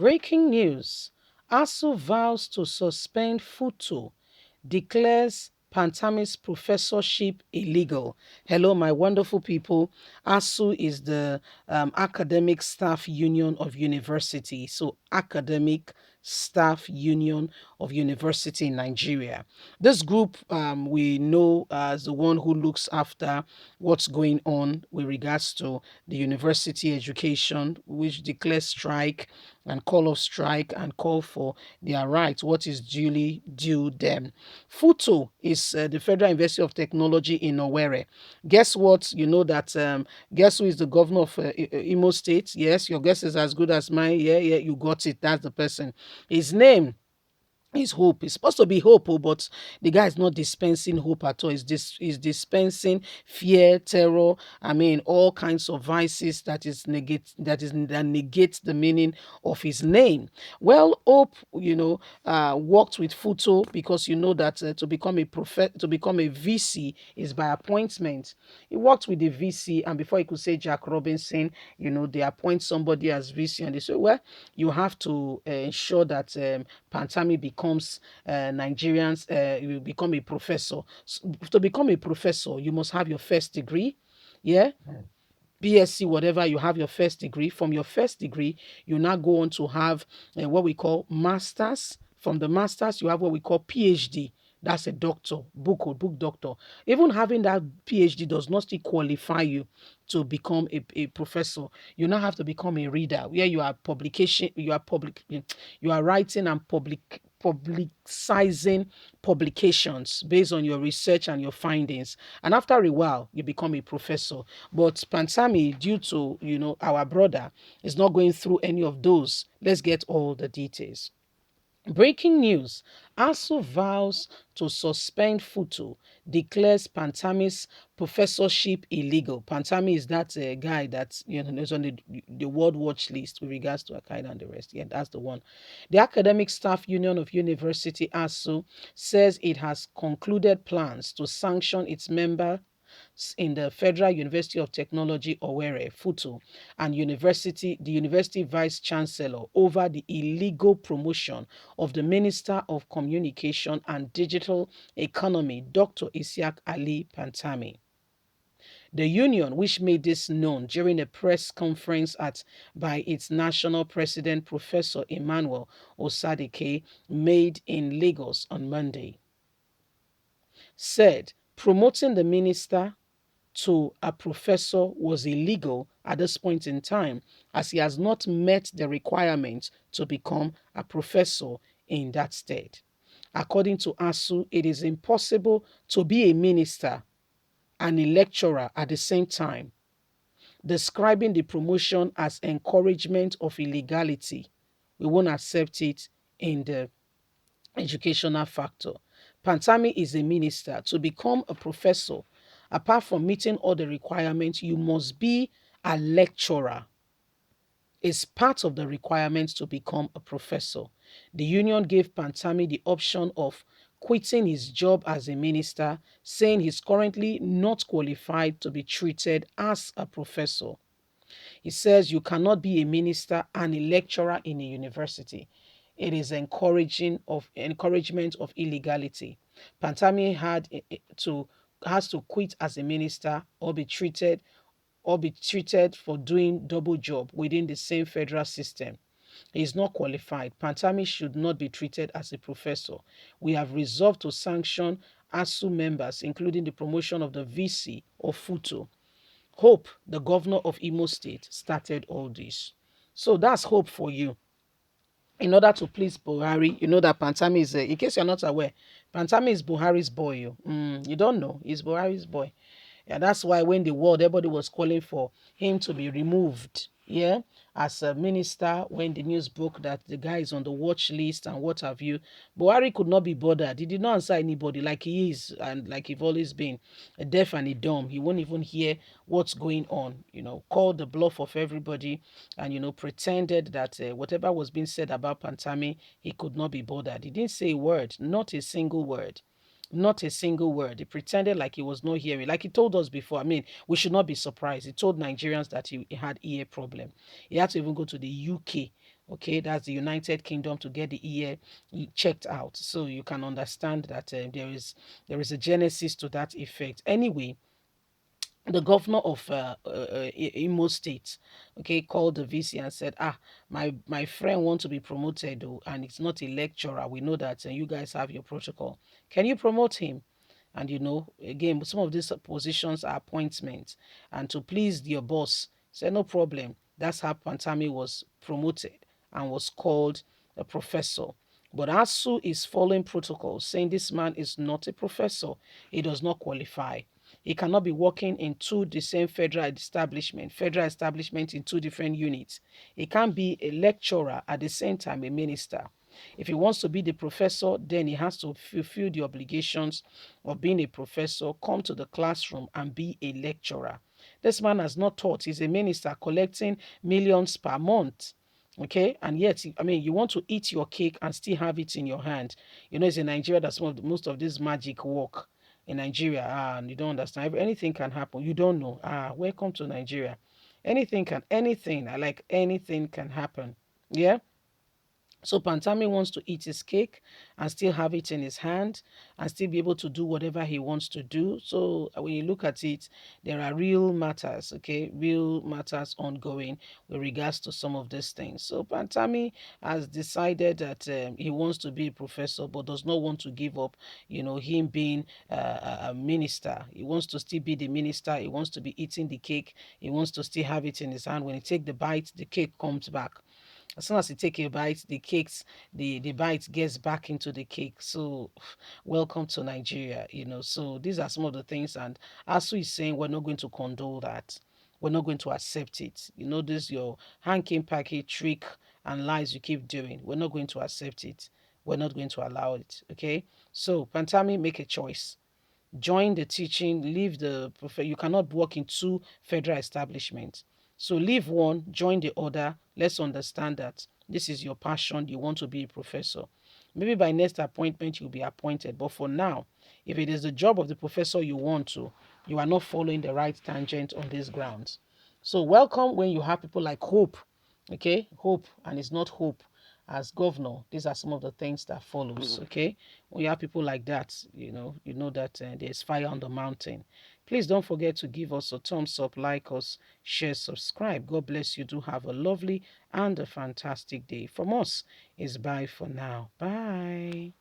Breaking news. ASUU vows to suspend Futo, declares Pantami's professorship illegal. Hello, my wonderful people. ASUU is the Academic Staff Union of University. So, Academic Staff Union of University in Nigeria. This group we know as the one who looks after what's going on with regards to the university education, which declares strike and call off strike and call for their rights, what is duly due them. FUTO is the Federal University of Technology in Owerri. Guess what? You know that, guess who is the governor of Imo State? Yes, your guess is as good as mine. Yeah, you got it. That's the person. His name is hope. It's supposed to be hope, but the guy is not dispensing hope at all. Is dispensing fear, terror. I mean, all kinds of vices that negates the meaning of his name. Well, hope, worked with Futo because you know that to become a VC is by appointment. He worked with the VC, and before he could say Jack Robinson, they appoint somebody as VC, and they say, well, you have to ensure that Pantami becomes Nigerians, you become a professor. So, to become a professor, you must have your first degree. Yeah. BSc, whatever, you have your first degree. From your first degree, you now go on to have what we call masters. From the masters, you have what we call PhD. That's a doctor, book doctor. Even having that PhD does not still qualify you to become a professor. You now have to become a reader, where you are you are writing and publicizing publications based on your research and your findings. And after a while, you become a professor. But Pantami, due to our brother, is not going through any of those. Let's get all the details. Breaking news. ASUU vows to suspend Futo, declares Pantami's professorship illegal. Pantami is that guy that is on the World Watch list with regards to Al-Qaeda and the rest. Yeah, that's the one. The Academic Staff Union of University, ASUU, says it has concluded plans to sanction its member in the Federal University of Technology, Owerri, Futo, and the university vice chancellor over the illegal promotion of the Minister of Communication and Digital Economy, Dr. Isiaq Ali Pantami. The union, which made this known during a press conference by its national president, Professor Emmanuel Osadike, made in Lagos on Monday, said promoting the minister to a professor was illegal at this point in time, as he has not met the requirements to become a professor in that state. According to ASUU, it is impossible to be a minister and a lecturer at the same time, describing the promotion as encouragement of illegality. We won't accept it in the educational factor. Pantami is a minister. To become a professor, apart from meeting all the requirements, you must be a lecturer. It's part of the requirements to become a professor. The union gave Pantami the option of quitting his job as a minister, saying he's currently not qualified to be treated as a professor. He says you cannot be a minister and a lecturer in a university. It is encouragement of illegality. Pantami has to quit as a minister or be treated for doing double job within the same federal system. He is not qualified. Pantami should not be treated as a professor. We have resolved to sanction ASUU members, including the promotion of the VC of Futo. Hope, the governor of Imo State, started all this. So that's hope for you. In order to please Buhari, you know that Pantami is, in case you're not aware, Pantami is Buhari's boy. You don't know, he's Buhari's boy. Yeah, that's why when the world, everybody was calling for him to be removed, yeah, as a minister, when the news broke that the guy is on the watch list and what have you. Buhari could not be bothered. He did not answer anybody like he is and like he's always been, a deaf and a dumb. He won't even hear what's going on, called the bluff of everybody and, pretended that whatever was being said about Pantami, he could not be bothered. He didn't say a word, not a single word. Not a single word. He pretended like he was not hearing. Like he told us before. I mean, we should not be surprised. He told Nigerians that he had ear problem. He had to even go to the UK Okay, that's the United Kingdom, to get the ear checked out. So you can understand that there is a genesis to that effect. Anyway, the governor of Imo State, okay, called the VC and said, my friend wants to be promoted, though, and it's not a lecturer. We know that you guys have your protocol. Can you promote him? And again, some of these positions are appointments, and to please your boss, say no problem. That's how Pantami was promoted and was called a professor. But ASUU is following protocol, saying this man is not a professor. He does not qualify. He cannot be working in the same federal establishment in two different units. He can't be a lecturer at the same time a minister. If he wants to be the professor, then he has to fulfill the obligations of being a professor, come to the classroom and be a lecturer. This man has not taught. He's a minister collecting millions per month. Okay, and yet, I mean, you want to eat your cake and still have it in your hand. It's in Nigeria that most of this magic work in Nigeria. And you don't understand. Anything can happen. You don't know. Welcome to Nigeria. Anything can happen. Yeah. So Pantami wants to eat his cake and still have it in his hand and still be able to do whatever he wants to do. So when you look at it, there are real matters, okay, real matters ongoing with regards to some of these things. So Pantami has decided that he wants to be a professor, but does not want to give up, him being a minister. He wants to still be the minister. He wants to be eating the cake. He wants to still have it in his hand. When he take the bite, the cake comes back. As soon as you take a bite, the bite gets back into the cake. So welcome to Nigeria, So these are some of the things, and ASUU is saying we're not going to condone that. We're not going to accept it. This your hanking package trick and lies you keep doing. We're not going to accept it. We're not going to allow it. Okay. So Pantami, make a choice. Join the teaching, leave the you cannot work in two federal establishments. So leave one, join the other. Let's understand that this is your passion. You want to be a professor. Maybe by next appointment you'll be appointed. But for now, if it is the job of the professor you want to, you are not following the right tangent on these grounds. So welcome when you have people like Hope. Okay, Hope, and it's not Hope as governor. These are some of the things that follows. Okay, when you have people like that, you know that there's fire on the mountain. Please don't forget to give us a thumbs up, like us, share, subscribe. God bless you. Do have a lovely and a fantastic day. From us is bye for now. Bye.